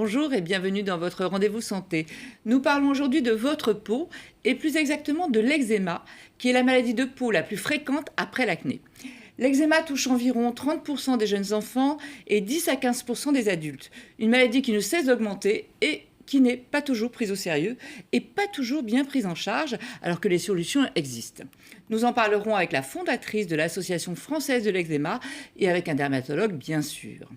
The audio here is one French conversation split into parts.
Bonjour et bienvenue dans votre rendez-vous santé. Nous parlons aujourd'hui de votre peau et plus exactement de l'eczéma, qui est la maladie de peau la plus fréquente après l'acné. L'eczéma touche environ 30% des jeunes enfants et 10 à 15% des adultes. Une maladie qui ne cesse d'augmenter et qui n'est pas toujours prise au sérieux et pas toujours bien prise en charge, alors que les solutions existent. Nous en parlerons avec la fondatrice de l'Association française de l'eczéma et avec un dermatologue, bien sûr.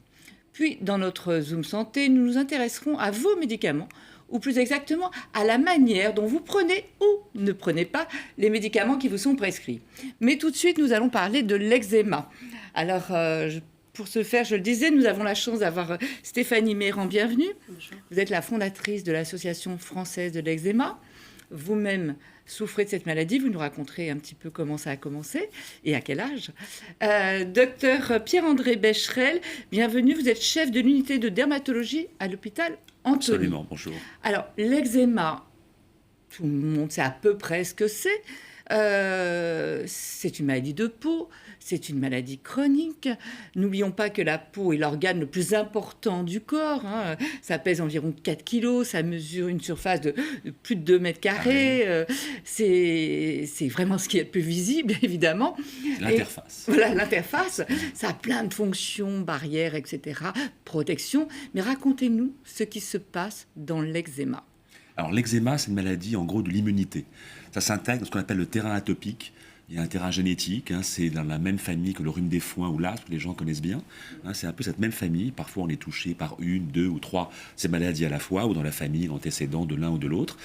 Puis, dans notre Zoom Santé, nous nous intéresserons à vos médicaments, ou plus exactement à la manière dont vous prenez ou ne prenez pas les médicaments qui vous sont prescrits. Mais tout de suite, nous allons parler de l'eczéma. Alors, pour ce faire, je le disais, nous avons la chance d'avoir Stéphanie Méran, bienvenue. Bonjour. Vous êtes la fondatrice de l'Association française de l'eczéma. Vous-même souffrez de cette maladie, vous nous raconterez un petit peu comment ça a commencé et à quel âge. Docteur Pierre-André Becherel, bienvenue, vous êtes chef de l'unité de dermatologie à l'hôpital Antony. Absolument, bonjour. Alors, l'eczéma, tout le monde sait à peu près ce que c'est. C'est une maladie de peau, c'est une maladie chronique. N'oublions pas que la peau est l'organe le plus important du corps. Ça pèse environ 4 kilos, ça mesure une surface de plus de 2 mètres carrés. C'est vraiment ce qui est le plus visible, évidemment. L'interface. Et voilà, l'interface, ça a plein de fonctions, barrières, etc., protection. Mais racontez-nous ce qui se passe dans l'eczéma. Alors l'eczéma, c'est une maladie en gros de l'immunité. Ça s'intègre dans ce qu'on appelle le terrain atopique. Il y a un terrain génétique, c'est dans la même famille que le rhume des foins ou l'asthme, que les gens connaissent bien. C'est un peu cette même famille. Parfois, on est touché par une, deux ou trois ces maladies à la fois, ou dans la famille, l'antécédent de l'un ou de l'autre.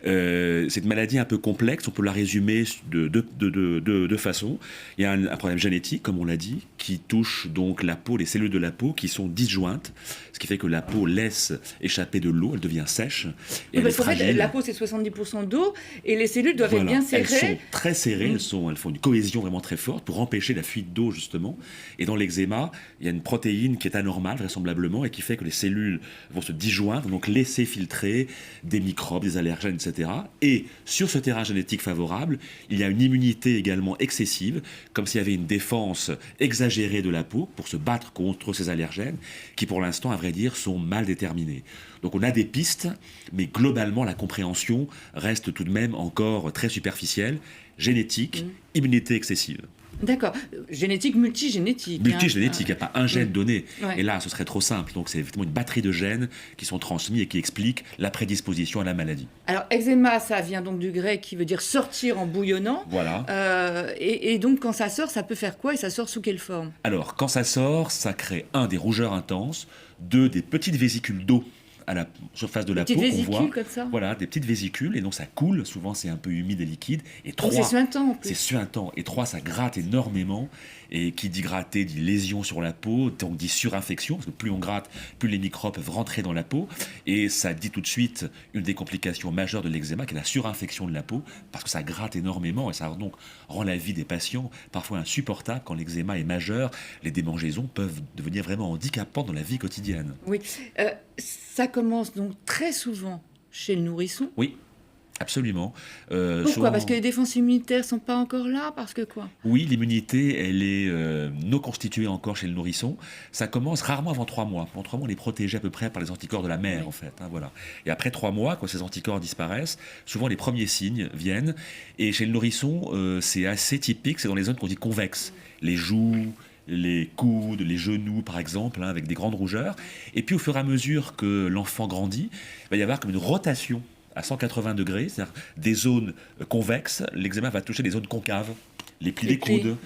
C'est une maladie un peu complexe, on peut la résumer de deux façons. Il y a un problème génétique, comme on l'a dit, qui touche donc la peau, les cellules de la peau qui sont disjointes, ce qui fait que la peau laisse échapper de l'eau, elle devient sèche. Et elle est parce qu'en fait, fragile. la peau, c'est 70% d'eau et les cellules doivent être bien serrées. Elles sont très serrées, elles font une cohésion vraiment très forte pour empêcher la fuite d'eau, justement. Et dans l'eczéma, il y a une protéine qui est anormale, vraisemblablement, et qui fait que les cellules vont se disjoindre, donc laisser filtrer des microbes, des allergènes, etc. Et sur ce terrain génétique favorable, il y a une immunité également excessive, comme s'il y avait une défense exagérée de la peau pour se battre contre ces allergènes, qui pour l'instant, à vrai dire, sont mal déterminés. Donc on a des pistes, mais globalement, la compréhension reste tout de même encore très superficielle, génétique, immunité excessive. D'accord. Génétique, multigénétique. Multigénétique, il n'y a pas un gène donné. Ouais. Et là, ce serait trop simple. Donc c'est effectivement une batterie de gènes qui sont transmis et qui expliquent la prédisposition à la maladie. Alors, eczéma, ça vient donc du grec qui veut dire sortir en bouillonnant. Voilà. Et donc, quand ça sort, ça peut faire quoi et ça sort sous quelle forme? Alors, quand ça sort, ça crée des rougeurs intenses, des petites vésicules d'eau à la surface de la peau qu'on Petites voit. vésicules comme ça. Voilà, des petites vésicules, et donc ça coule, souvent c'est un peu humide et liquide. Et Donc, c'est suintant en plus. c'est suintant. Et 3, ça gratte énormément, et qui dit gratter dit lésion sur la peau, donc dit surinfection, parce que plus on gratte, plus les microbes peuvent rentrer dans la peau, et ça dit tout de suite une des complications majeures de l'eczéma, qui est la surinfection de la peau, parce que ça gratte énormément, et ça donc rend la vie des patients parfois insupportable. Quand l'eczéma est majeur, les démangeaisons peuvent devenir vraiment handicapantes dans la vie quotidienne. Oui. Ça commence donc très souvent chez le nourrisson. Oui, absolument. Pourquoi? Souvent- Parce que les défenses immunitaires ne sont pas encore là? Parce que quoi? Oui, l'immunité, elle est non constituée encore chez le nourrisson. Ça commence rarement avant 3 mois. Avant 3 mois, on est protégé à peu près par les anticorps de la mère, en fait. Voilà. Et après 3 mois, quand ces anticorps disparaissent, souvent les premiers signes viennent. Et chez le nourrisson, c'est assez typique, c'est dans les zones qu'on dit convexes. Les joues, les coudes, les genoux, par exemple, avec des grandes rougeurs. Et puis, au fur et à mesure que l'enfant grandit, il va y avoir comme une rotation à 180 degrés, c'est-à-dire des zones convexes. L'eczéma va toucher des zones concaves, les plis Les des plis. coudes,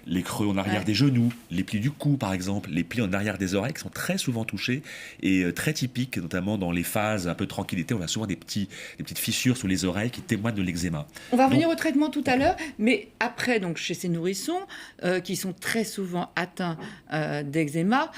les creux en arrière des genoux, les plis du cou, par exemple, les plis en arrière des oreilles qui sont très souvent touchés et très typiques, notamment dans les phases un peu de tranquillité. On a souvent des petites fissures sous les oreilles qui témoignent de l'eczéma. On va revenir au traitement tout à l'heure, mais après, donc, chez ces nourrissons, qui sont très souvent atteints d'eczéma,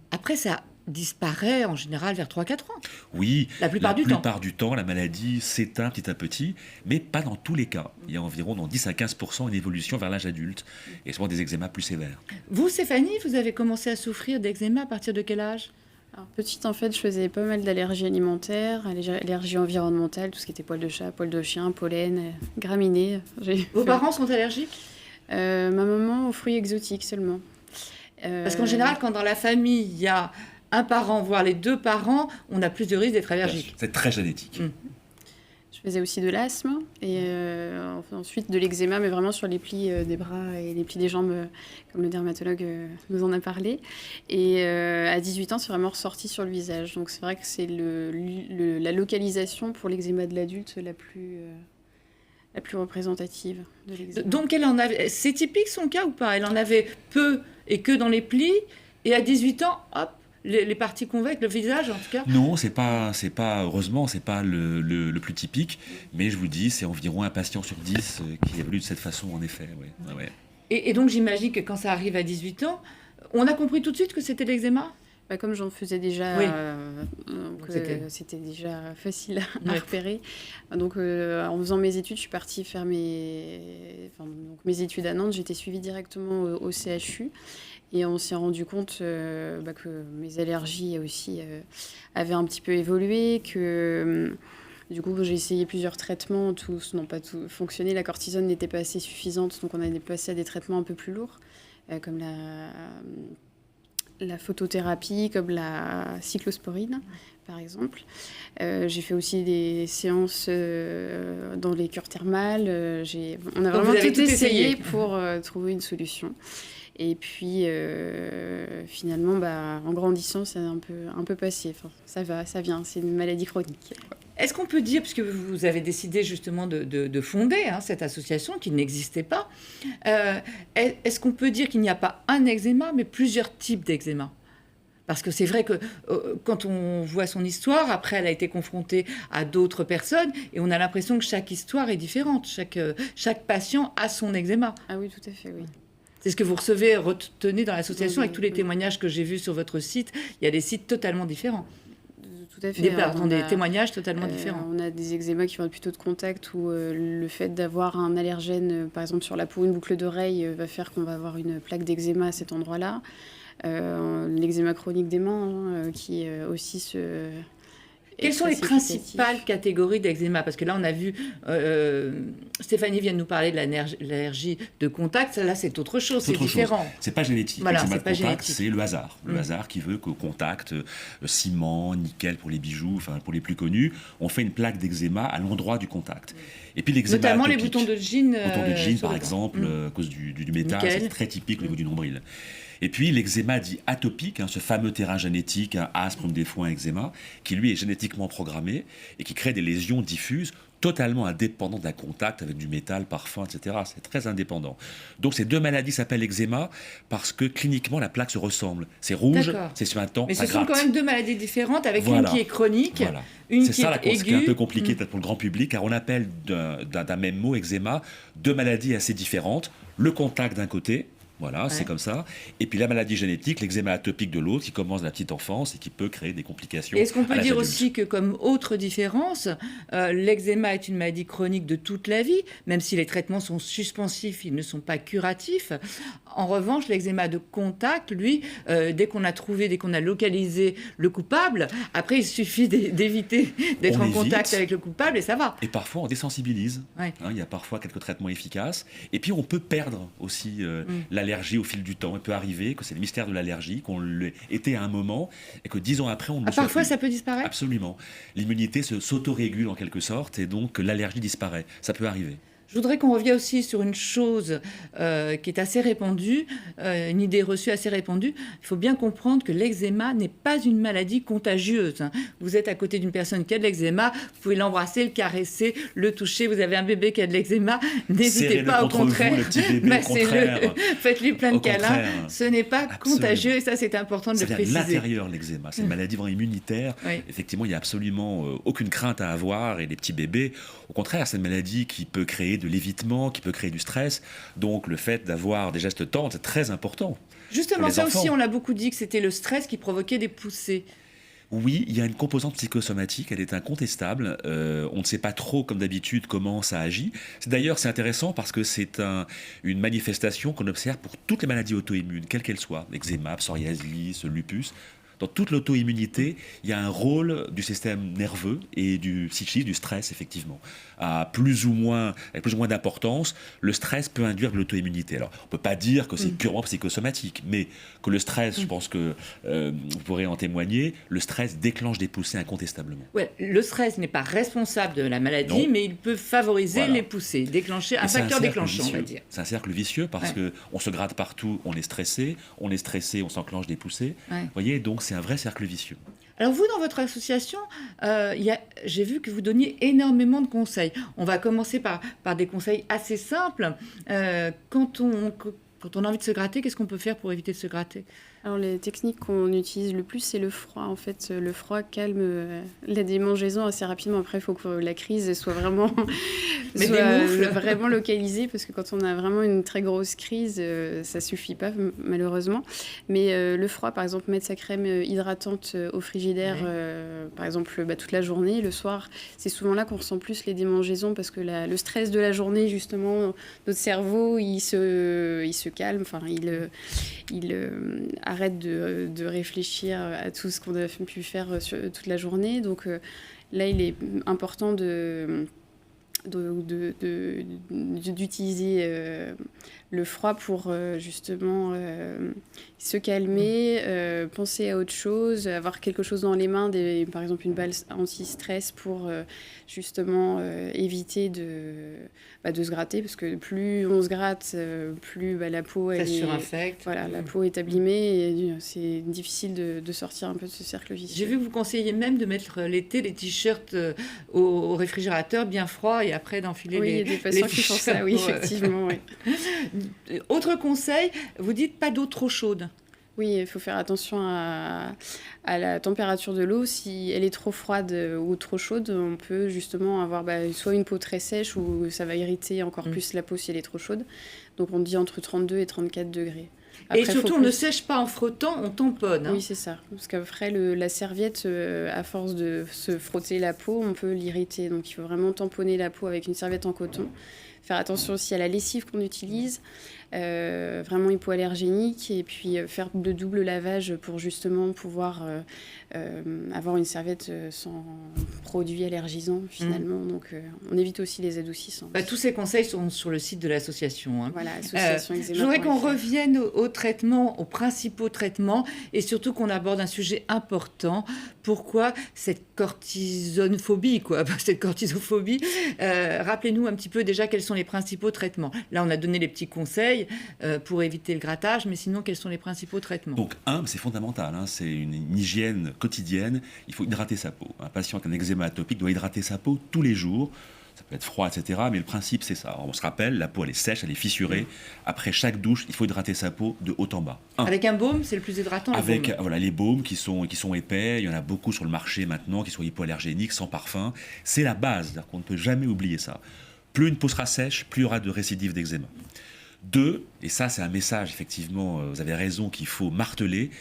après, ça disparaît en général vers 3-4 ans. Oui, La plupart du temps, la maladie s'éteint petit à petit, mais pas dans tous les cas. Il y a environ dans 10 à 15% une évolution vers l'âge adulte, et souvent des eczémas plus sévères. Vous, Stéphanie, vous avez commencé à souffrir d'eczéma à partir de quel âge? Alors, petite, en fait, je faisais pas mal d'allergies alimentaires, allergies environnementales, tout ce qui était poils de chat, poils de chien, pollen, graminées. Vos parents sont allergiques? Ma maman aux fruits exotiques seulement. Parce qu'en général, quand dans la famille, il y a un parent, voire les deux parents, on a plus de risques d'être allergique. C'est très génétique. Je faisais aussi de l'asthme et ensuite de l'eczéma, mais vraiment sur les plis des bras et les plis des jambes, comme le dermatologue nous en a parlé. Et à 18 ans, c'est vraiment ressorti sur le visage. Donc c'est vrai que c'est la localisation pour l'eczéma de l'adulte la plus représentative de l'eczéma. Donc elle en avait, c'est typique son cas ou pas? Elle en avait peu et que dans les plis, et à 18 ans, hop, les parties convexes, le visage en tout cas? Non, heureusement, c'est pas le plus typique, mais je vous dis, c'est environ un patient sur 10 qui évolue de cette façon, en effet. Ouais. Ouais. Et donc j'imagine que quand ça arrive à 18 ans, on a compris tout de suite que c'était l'eczéma? Comme j'en faisais déjà, Oui. C'était déjà facile à repérer. Donc, en faisant mes études, je suis partie faire mes études à Nantes. J'étais suivie directement au CHU. Et on s'est rendu compte que mes allergies aussi avaient un petit peu évolué, que du coup j'ai essayé plusieurs traitements, tous n'ont pas tout fonctionné. La cortisone n'était pas assez suffisante, donc on a passé à des traitements un peu plus lourds, comme la photothérapie, comme la cyclosporine, par exemple. J'ai fait aussi des séances dans les cures thermales. On a vraiment tout essayé pour trouver une solution. Et puis, finalement, en grandissant, c'est un peu passé. Enfin, ça vient, c'est une maladie chronique. Est-ce qu'on peut dire, puisque vous avez décidé justement de fonder cette association qui n'existait pas, est-ce qu'on peut dire qu'il n'y a pas un eczéma, mais plusieurs types d'eczéma? Parce que c'est vrai que quand on voit son histoire, après elle a été confrontée à d'autres personnes, et on a l'impression que chaque histoire est différente. Chaque patient a son eczéma. Ah oui, tout à fait, oui. C'est ce que vous retenez dans l'association, avec tous les témoignages que j'ai vus sur votre site. Il y a des sites totalement différents. Tout à fait. Des témoignages totalement différents. On a des eczémas qui vont être plutôt de contact, où le fait d'avoir un allergène, par exemple sur la peau, une boucle d'oreille, va faire qu'on va avoir une plaque d'eczéma à cet endroit-là. L'eczéma chronique des mains, qui aussi se... Quelles sont les principales catégories d'eczéma? Parce que là, on a vu, Stéphanie vient de nous parler de l'allergie de contact. Là, c'est autre chose, c'est différent. C'est pas génétique. Voilà, l'eczéma de contact, génétique. c'est le hasard. Le hasard qui veut qu'au contact, ciment, nickel pour les bijoux, enfin pour les plus connus, on fait une plaque d'eczéma à l'endroit du contact. Et puis l'eczéma notamment atopique, les boutons de jean. Par exemple, à cause du métal, c'est très typique au niveau du nombril. Et puis l'eczéma dit atopique, ce fameux terrain génétique, aspre des foins eczéma, qui lui est génétiquement programmé et qui crée des lésions diffuses totalement indépendantes d'un contact avec du métal, parfum, etc. C'est très indépendant. Donc ces deux maladies s'appellent eczéma parce que cliniquement la plaque se ressemble. C'est rouge, c'est suintant, mais ça ce sont quand même deux maladies différentes, avec une qui est chronique, une qui est aiguë. C'est un peu compliqué peut-être pour le grand public, car on appelle d'un même mot, eczéma, deux maladies assez différentes. Le contact d'un côté, voilà, c'est comme ça. Et puis la maladie génétique, l'eczéma atopique de l'autre, qui commence à la petite enfance et qui peut créer des complications. Est-ce qu'on peut dire aussi que, comme autre différence, l'eczéma est une maladie chronique de toute la vie, même si les traitements sont suspensifs, ils ne sont pas curatifs. En revanche, l'eczéma de contact, lui, dès qu'on a localisé le coupable, après il suffit d'éviter d'être en contact avec le coupable et ça va. Et parfois on désensibilise. Il y a parfois quelques traitements efficaces. Et puis on peut perdre aussi l'allergie au fil du temps. Il peut arriver que c'est le mystère de l'allergie, qu'on l'était à un moment et que 10 ans après on ne le soit parfois plus. Ça peut disparaître. Absolument. L'immunité s'autorégule en quelque sorte et donc l'allergie disparaît. Ça peut arriver. Je voudrais qu'on revienne aussi sur une chose qui est assez répandue, une idée reçue assez répandue. Il faut bien comprendre que l'eczéma n'est pas une maladie contagieuse. Vous êtes à côté d'une personne qui a de l'eczéma, vous pouvez l'embrasser, le caresser, le toucher. Vous avez un bébé qui a de l'eczéma, n'hésitez pas, au contraire. Le petit bébé, au contraire. Faites-lui plein de câlins. Ce n'est pas contagieux et ça, c'est important de le préciser. C'est de l'intérieur, l'eczéma. C'est une maladie vraiment immunitaire. Effectivement, il n'y a absolument aucune crainte à avoir. Et les petits bébés, au contraire, c'est une maladie qui peut créer de l'évitement, qui peut créer du stress. Donc le fait d'avoir des gestes tendres, c'est très important. Justement, ça aussi, on l'a beaucoup dit que c'était le stress qui provoquait des poussées. Oui, il y a une composante psychosomatique, elle est incontestable. On ne sait pas trop, comme d'habitude, comment ça agit. D'ailleurs, c'est intéressant parce que c'est une manifestation qu'on observe pour toutes les maladies auto-immunes, quelles qu'elles soient. Eczéma, psoriasis, lupus. Dans toute l'auto-immunité, il y a un rôle du système nerveux et du psychisme, du stress, effectivement. Avec plus ou moins d'importance, le stress peut induire de l'auto-immunité. Alors, on ne peut pas dire que c'est purement psychosomatique, mais que le stress, je pense que vous pourrez en témoigner, le stress déclenche des poussées incontestablement. Ouais, le stress n'est pas responsable de la maladie, mais il peut favoriser les poussées, déclencher un facteur déclenchant, on va dire. C'est un cercle vicieux parce qu'on se gratte partout, on est stressé, on s'enclenche des poussées. Vous voyez, donc c'est un vrai cercle vicieux. Alors vous, dans votre association, j'ai vu que vous donniez énormément de conseils. On va commencer par des conseils assez simples. Quand on a envie de se gratter, qu'est-ce qu'on peut faire pour éviter de se gratter ? Alors les techniques qu'on utilise le plus, c'est le froid. En fait, le froid calme la démangeaison assez rapidement. Après, il faut que la crise soit vraiment, vraiment localisée, parce que quand on a vraiment une très grosse crise, ça suffit pas, malheureusement. Mais le froid, par exemple, mettre sa crème hydratante au frigidaire, par exemple, toute la journée. Le soir, c'est souvent là qu'on ressent plus les démangeaisons, parce que le stress de la journée, justement, notre cerveau, il se calme, enfin, il arrête de réfléchir à tout ce qu'on a pu faire toute la journée. Donc là, il est important d'utiliser le froid pour justement se calmer, penser à autre chose, avoir quelque chose dans les mains, par exemple une balle anti-stress pour justement éviter de se gratter, parce que plus on se gratte, plus la peau surinfecte. Voilà, la peau est abîmée et c'est difficile de sortir un peu de ce cercle vicieux. J'ai vu que vous conseillez même de mettre l'été les t-shirts au réfrigérateur bien froid et après d'enfiler les t-shirts. Oui, il y a des patients qui font ça, oui, effectivement. Oui. Autre conseil, vous dites pas d'eau trop chaude. Oui, il faut faire attention à la température de l'eau. Si elle est trop froide ou trop chaude, on peut justement avoir soit une peau très sèche, ou ça va irriter encore plus la peau si elle est trop chaude. Donc on dit entre 32 et 34 degrés. Après, et surtout, on ne sèche pas en frottant, on tamponne. Oui, c'est ça. Parce qu'après, la serviette, à force de se frotter la peau, on peut l'irriter. Donc il faut vraiment tamponner la peau avec une serviette en coton. Faire attention aussi à la lessive qu'on utilise, vraiment hypoallergénique, et puis faire de double lavage pour justement pouvoir avoir une serviette sans produits allergisants finalement. Donc on évite aussi les adoucissants. Tous ces conseils sont sur le site de l'association. Voilà, association eczéma. Je voudrais qu'on revienne aux traitements, aux principaux traitements, et surtout qu'on aborde un sujet important. Pourquoi cette cortisophobie, cette cortisophobie rappelez-nous un petit peu déjà quels sont les principaux traitements. Là, on a donné les petits conseils pour éviter le grattage, mais sinon, quels sont les principaux traitements ? Donc, c'est fondamental, c'est une hygiène quotidienne. Il faut hydrater sa peau. Un patient avec un eczéma atopique doit hydrater sa peau tous les jours. Ça peut être froid, etc. Mais le principe, c'est ça. On se rappelle, la peau, elle est sèche, elle est fissurée. Après chaque douche, il faut hydrater sa peau de haut en bas. Avec un baume, c'est le plus hydratant. Avec les baumes qui sont épais. Il y en a beaucoup sur le marché maintenant, qui sont hypoallergéniques, sans parfum. C'est la base. C'est-à-dire qu'on ne peut jamais oublier ça. Plus une peau sera sèche, plus il y aura de récidive d'eczéma. 2, et ça c'est un message effectivement, vous avez raison, qu'il faut marteler,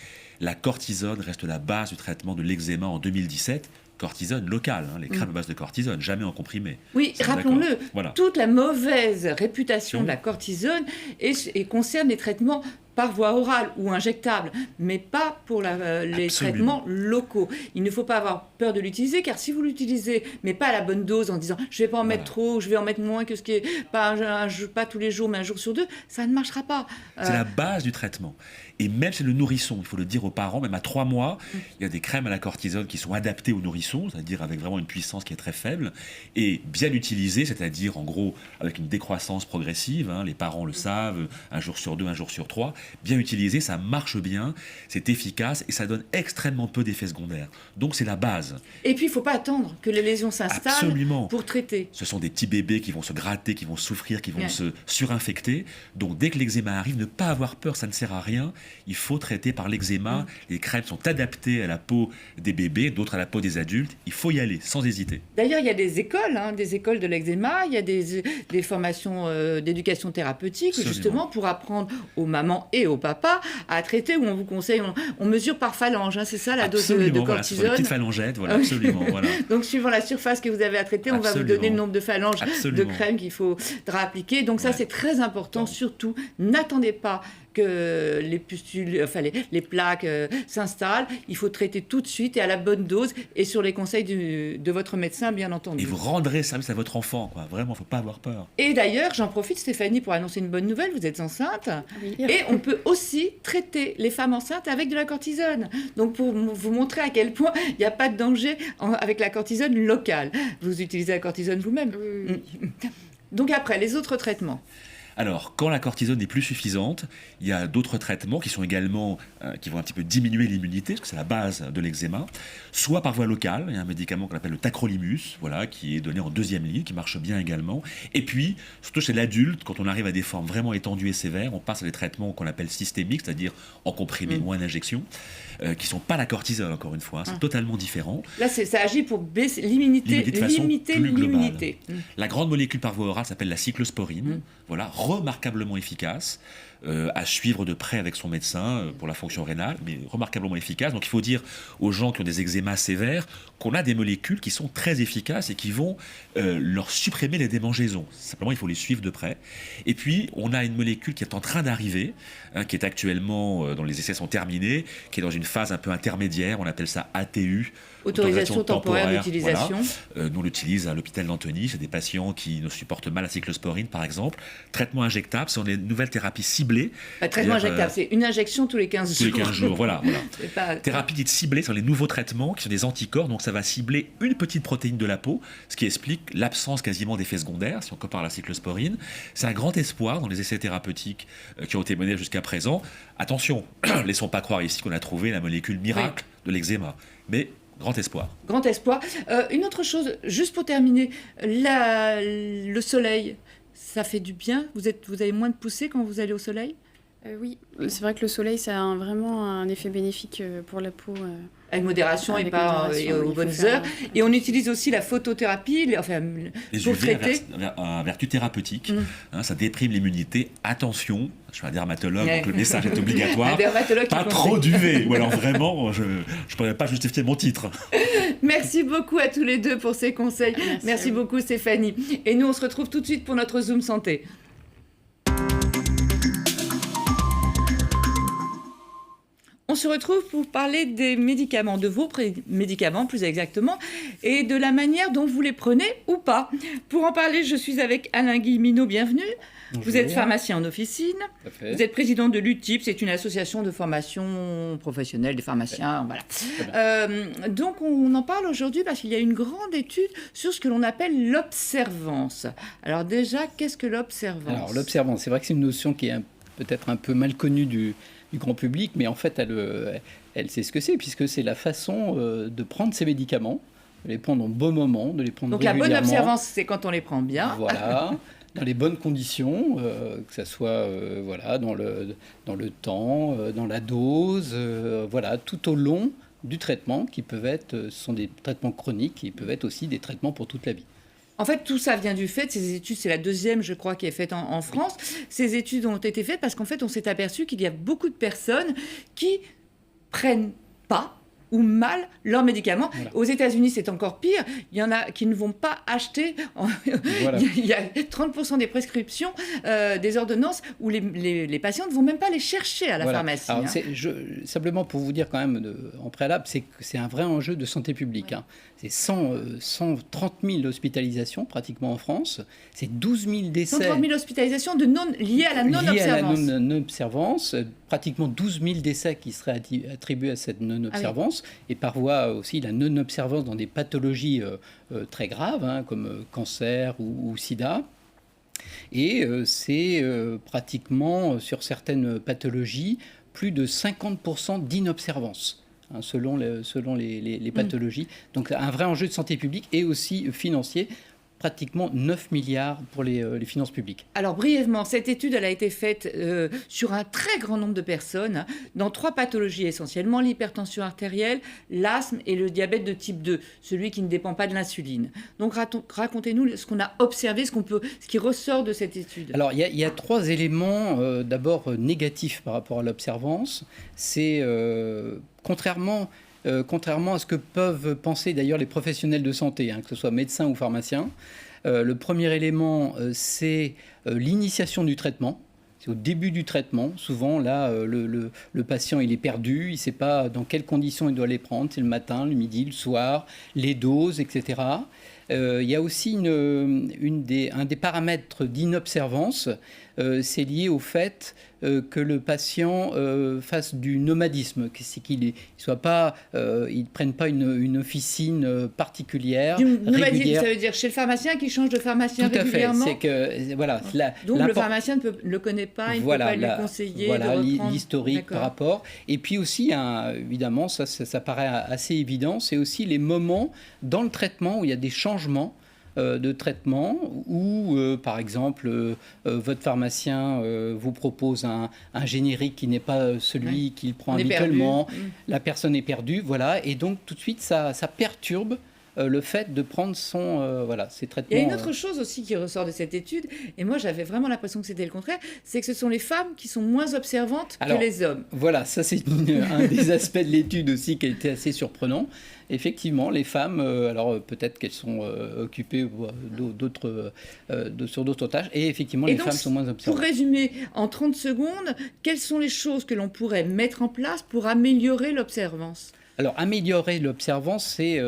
la cortisone reste la base du traitement de l'eczéma en 2017. Cortisone locale, les crèmes à base de cortisone, jamais en comprimé. Oui, rappelons-le, toute la mauvaise réputation de la cortisone concerne les traitements par voie orale ou injectable, mais pas pour les traitements locaux. Il ne faut pas avoir peur de l'utiliser, car si vous l'utilisez, mais pas à la bonne dose, en disant « je ne vais pas en mettre trop, je vais en mettre moins que ce qui est pas tous les jours, mais un jour sur deux », ça ne marchera pas. C'est la base du traitement. Et même chez le nourrisson, il faut le dire aux parents, même à 3 mois, il y a des crèmes à la cortisone qui sont adaptées aux nourrissons, c'est-à-dire avec vraiment une puissance qui est très faible, et bien utilisées, c'est-à-dire en gros avec une décroissance progressive, les parents le savent, un jour sur 2, un jour sur 3, bien utilisé, ça marche bien, c'est efficace et ça donne extrêmement peu d'effets secondaires. Donc c'est la base. Et puis il ne faut pas attendre que les lésions s'installent pour traiter. Ce sont des petits bébés qui vont se gratter, qui vont souffrir, qui vont se surinfecter. Donc dès que l'eczéma arrive, ne pas avoir peur, ça ne sert à rien. Il faut traiter par l'eczéma. Les crèmes sont adaptées à la peau des bébés, d'autres à la peau des adultes. Il faut y aller sans hésiter. D'ailleurs, il y a des écoles de l'eczéma, il y a des formations d'éducation thérapeutique, justement pour apprendre aux mamans et au papa à traiter, où on vous conseille, on mesure par phalange, c'est ça la dose de cortisone. Voilà, sur les petites phalangettes, voilà, absolument. Voilà. Donc suivant la surface que vous avez à traiter, on va vous donner le nombre de phalanges de crème qu'il faudra appliquer. Donc ça, c'est très important. Surtout, n'attendez pas que les pustules, les plaques s'installent. Il faut traiter tout de suite et à la bonne dose et sur les conseils de votre médecin, bien entendu. Et vous rendrez service à votre enfant, quoi. Vraiment, il ne faut pas avoir peur. Et d'ailleurs, j'en profite, Stéphanie, pour annoncer une bonne nouvelle. Vous êtes enceinte. Oui. Et on peut aussi traiter les femmes enceintes avec de la cortisone. Donc, pour vous montrer à quel point il n'y a pas de danger avec la cortisone locale. Vous utilisez la cortisone vous-même. Oui. Donc après, les autres traitements. Alors, quand la cortisone n'est plus suffisante, il y a d'autres traitements qui sont également, qui vont un petit peu diminuer l'immunité, parce que c'est la base de l'eczéma, soit par voie locale, il y a un médicament qu'on appelle le tacrolimus, voilà, qui est donné en deuxième ligne, qui marche bien également. Et puis, surtout chez l'adulte, quand on arrive à des formes vraiment étendues et sévères, on passe à des traitements qu'on appelle systémiques, c'est-à-dire en comprimé ou en injection, qui ne sont pas la cortisone, encore une fois, c'est totalement différent. Là, ça agit pour limiter l'immunité. La grande molécule par voie orale s'appelle la cyclosporine, voilà, remarquablement efficace, à suivre de près avec son médecin pour la fonction rénale, mais remarquablement efficace. Donc il faut dire aux gens qui ont des eczémas sévères qu'on a des molécules qui sont très efficaces et qui vont leur supprimer les démangeaisons. Simplement, il faut les suivre de près. Et puis, on a une molécule qui est en train d'arriver, qui est actuellement, dont les essais sont terminés, qui est dans une phase un peu intermédiaire, on appelle ça ATU, autorisation temporaire d'utilisation. Voilà. Nous, on l'utilise à l'hôpital d'Antony, c'est des patients qui ne supportent mal la cyclosporine, par exemple. Traitement injectable, ce sont des nouvelles thérapies ciblées. Traitement injectable, c'est une injection tous les 15 jours. Tous les 15 jours, voilà. Thérapie dite ciblée sur les nouveaux traitements, qui sont des anticorps, donc ça va cibler une petite protéine de la peau, ce qui explique l'absence quasiment d'effets secondaires, si on compare à la cyclosporine. C'est un grand espoir dans les essais thérapeutiques qui ont été menés jusqu'à présent. Attention, laissons pas croire ici qu'on a trouvé la molécule miracle de l'eczéma, mais grand espoir. Grand espoir. Une autre chose, juste pour terminer, le soleil, ça fait du bien. Vous avez moins de poussée quand vous allez au soleil ? Oui, c'est vrai que le soleil, ça a vraiment un effet bénéfique pour la peau. Avec modération et pas aux bonnes heures. Et on utilise aussi la photothérapie, les pour UV traiter. à vertu thérapeutique. Ça déprime l'immunité. Attention, je suis un dermatologue, donc le message est obligatoire. Pas trop d'UV. Ou alors vraiment, je ne pourrais pas justifier mon titre. Merci beaucoup à tous les deux pour ces conseils. Merci beaucoup Stéphanie. Et nous, on se retrouve tout de suite pour notre Zoom Santé. On se retrouve pour parler des médicaments, de vos médicaments plus exactement, et de la manière dont vous les prenez ou pas. Pour en parler, je suis avec Alain Guilleminot, bienvenue. Bonjour. Vous êtes pharmacien en officine, vous êtes président de l'UTIP, c'est une association de formation professionnelle des pharmaciens. Voilà. Donc on en parle aujourd'hui parce qu'il y a une grande étude sur ce que l'on appelle l'observance. Alors déjà, qu'est-ce que l'observance ? Alors l'observance, c'est vrai que c'est une notion qui est peut-être un peu mal connue du grand public, mais en fait, elle sait ce que c'est, puisque c'est la façon de prendre ces médicaments, de les prendre au bon moment, de les prendre régulièrement. Donc la bonne observance, c'est quand on les prend bien. Voilà, dans les bonnes conditions, que ça soit dans le temps, dans la dose, voilà, tout au long du traitement, qui peuvent être, ce sont des traitements chroniques, qui peuvent être aussi des traitements pour toute la vie. En fait, tout ça vient du fait de ces études, c'est la deuxième, je crois, qui est faite en France. Ces études ont été faites parce qu'en fait, on s'est aperçu qu'il y a beaucoup de personnes qui prennent pas ou mal leurs médicaments. Voilà. Aux États-Unis, c'est encore pire. Il y en a qui ne vont pas acheter. Voilà. Il y a 30% des prescriptions, des ordonnances, où les patients ne vont même pas les chercher à la pharmacie. Alors, simplement pour vous dire quand même en préalable, c'est que c'est un vrai enjeu de santé publique. Ouais. C'est 130 000 hospitalisations pratiquement en France. C'est 12 000 décès. 130 000 hospitalisations liées à la non-observance. Liées à la non-observance. Pratiquement 12 000 décès qui seraient attribués à cette non-observance. Et par voie aussi la non-observance dans des pathologies très graves, comme cancer ou sida. Et c'est pratiquement, sur certaines pathologies, plus de 50% d'inobservance. Selon les pathologies. Donc un vrai enjeu de santé publique et aussi financier, pratiquement 9 milliards pour les finances publiques. Alors brièvement, cette étude elle a été faite sur un très grand nombre de personnes, dans 3 pathologies essentiellement, l'hypertension artérielle, l'asthme et le diabète de type 2, celui qui ne dépend pas de l'insuline. Donc racontez-nous ce qu'on a observé, ce qui ressort de cette étude. Alors il y a 3 éléments d'abord négatifs par rapport à l'observance. C'est contrairement à ce que peuvent penser d'ailleurs les professionnels de santé, que ce soit médecins ou pharmaciens, le premier élément, c'est l'initiation du traitement. C'est au début du traitement. Souvent, là, le patient, il est perdu. Il ne sait pas dans quelles conditions il doit les prendre. C'est le matin, le midi, le soir, les doses, etc. Il y a aussi un des paramètres d'inobservance. C'est lié au fait que le patient fasse du nomadisme, qu'il ne prenne pas une officine particulière, régulière. Ça veut dire chez le pharmacien qui change de pharmacien régulièrement. Tout à fait. C'est que, voilà, donc le pharmacien ne le connaît pas, il ne peut pas lui conseiller. Voilà de reprendre... l'historique par rapport. Et puis aussi, évidemment, ça paraît assez évident, c'est aussi les moments dans le traitement où il y a des changements de traitement où, par exemple, votre pharmacien vous propose un générique qui n'est pas celui qu'il prend habituellement, la personne est perdue, voilà, et donc tout de suite ça perturbe le fait de prendre ses traitements. Il y a une autre chose aussi qui ressort de cette étude, et moi j'avais vraiment l'impression que c'était le contraire, c'est que ce sont les femmes qui sont moins observantes que les hommes. Voilà, ça c'est un des aspects de l'étude aussi qui a été assez surprenant. Effectivement, les femmes, alors peut-être qu'elles sont occupées sur d'autres tâches, et effectivement les femmes sont moins observantes. Pour résumer, en 30 secondes, quelles sont les choses que l'on pourrait mettre en place pour améliorer l'observance ? Alors, améliorer l'observance, c'est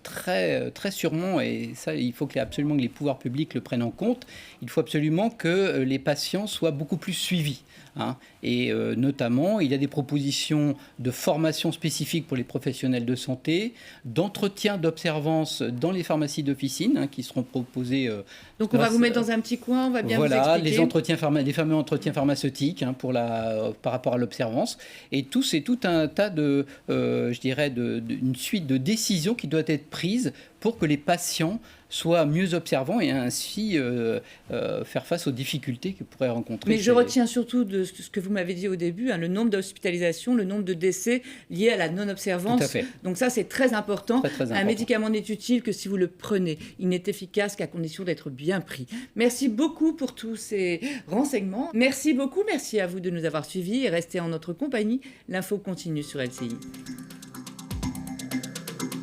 très, très sûrement, et ça, il faut absolument que les pouvoirs publics le prennent en compte, il faut absolument que les patients soient beaucoup plus suivis. Et notamment, il y a des propositions de formation spécifique pour les professionnels de santé, d'entretien d'observance dans les pharmacies d'officine qui seront proposées. Donc on va vous mettre dans un petit coin, on va bien vous expliquer. Les fameux entretiens pharmaceutiques par rapport à l'observance. Et c'est tout un tas une suite de décisions qui doivent être prises pour que les patients soient mieux observants et ainsi faire face aux difficultés qu'ils pourraient rencontrer. Mais je retiens surtout de ce que vous m'avez dit au début, le nombre d'hospitalisations, le nombre de décès liés à la non-observance. Tout à fait. Donc ça, c'est très important. Très, très important. Un médicament n'est utile que si vous le prenez. Il n'est efficace qu'à condition d'être bien pris. Merci beaucoup pour tous ces renseignements. Merci beaucoup, merci à vous de nous avoir suivis et restez en notre compagnie. L'info continue sur LCI.